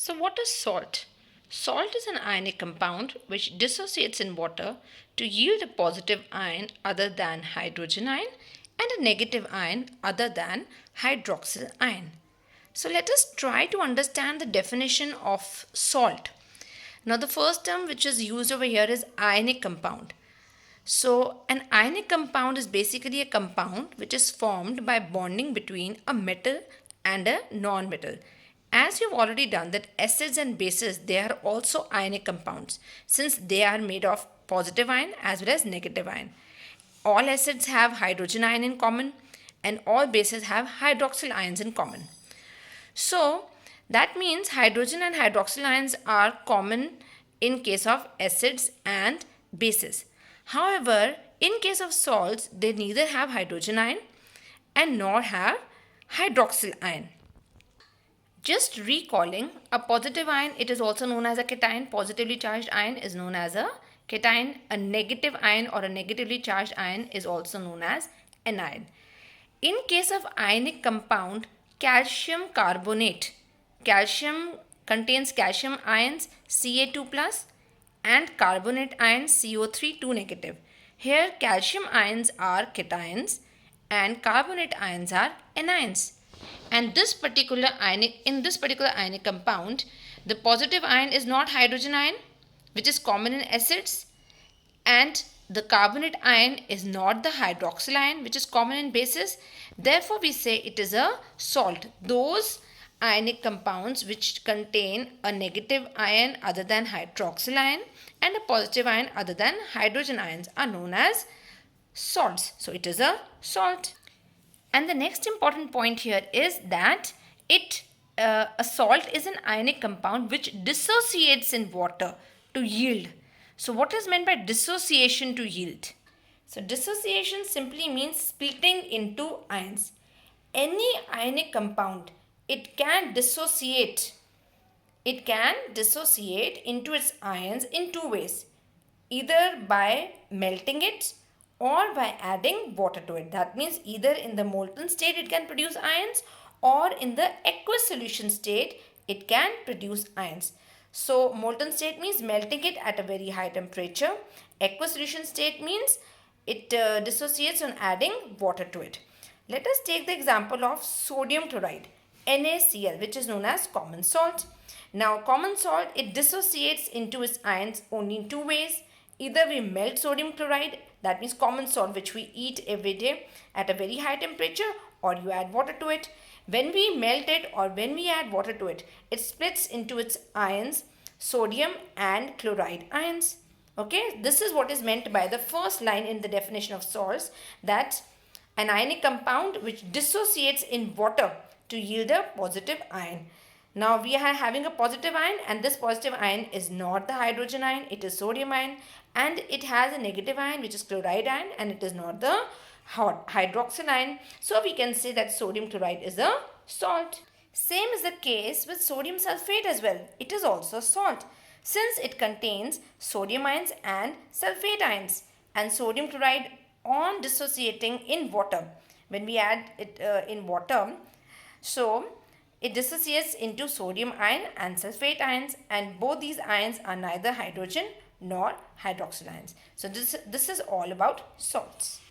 So what is salt? Salt is an ionic compound which dissociates in water to yield a positive ion other than hydrogen ion and a negative ion other than hydroxyl ion. So let us try to understand the definition of salt. Now the first term which is used over here is ionic compound. So an ionic compound is basically a compound which is formed by bonding between a metal and a non-metal. As you've already done that acids and bases, they are also ionic compounds since they are made of positive ion as well as negative ion. All acids have hydrogen ion in common and all bases have hydroxyl ions in common. So that means hydrogen and hydroxyl ions are common in case of acids and bases. However, in case of salts, they neither have hydrogen ion and nor have hydroxyl ion. Just recalling, a positive ion, it is also known as a cation. Positively charged ion is known as a cation. A negative ion or a negatively charged ion is also known as anion. In case of ionic compound, calcium carbonate, calcium contains calcium ions Ca2 plus and carbonate ions CO3 2 negative. Here calcium ions are cations and carbonate ions are anions. And in this particular ionic compound, the positive ion is not hydrogen ion, which is common in acids, and the carbonate ion is not the hydroxyl ion, which is common in bases. Therefore, we say it is a salt. Those ionic compounds which contain a negative ion other than hydroxyl ion and a positive ion other than hydrogen ions are known as salts. So, it is a salt. And the next important point here is that a salt is an ionic compound which dissociates in water to yield. So what is meant by dissociation to yield? So dissociation simply means splitting into ions. Any ionic compound, it can dissociate into its ions in two ways, either by melting it or by adding water to it. That means either in the molten state it can produce ions or in the aqueous solution state it can produce ions. So molten state means melting it at a very high temperature. Aqueous solution state means it dissociates on adding water to it. Let us take the example of sodium chloride, NaCl, which is known as common salt. Now common salt, it dissociates into its ions only in two ways. Either we melt sodium chloride, that means common salt which we eat every day at a very high temperature, or you add water to it. When we melt it or when we add water to it, it splits into its ions, sodium and chloride ions. Okay, this is what is meant by the first line in the definition of salts, that an ionic compound which dissociates in water to yield a positive ion. Now we are having a positive ion and this positive ion is not the hydrogen ion, it is sodium ion, and it has a negative ion which is chloride ion and it is not the hydroxyl ion. So we can say that sodium chloride is a salt. Same is the case with sodium sulfate as well. It is also a salt since it contains sodium ions and sulfate ions, and sodium chloride on dissociating in water, when we add it in water, so it dissociates into sodium ion and sulfate ions, and both these ions are neither hydrogen nor hydroxyl ions. So this is all about salts.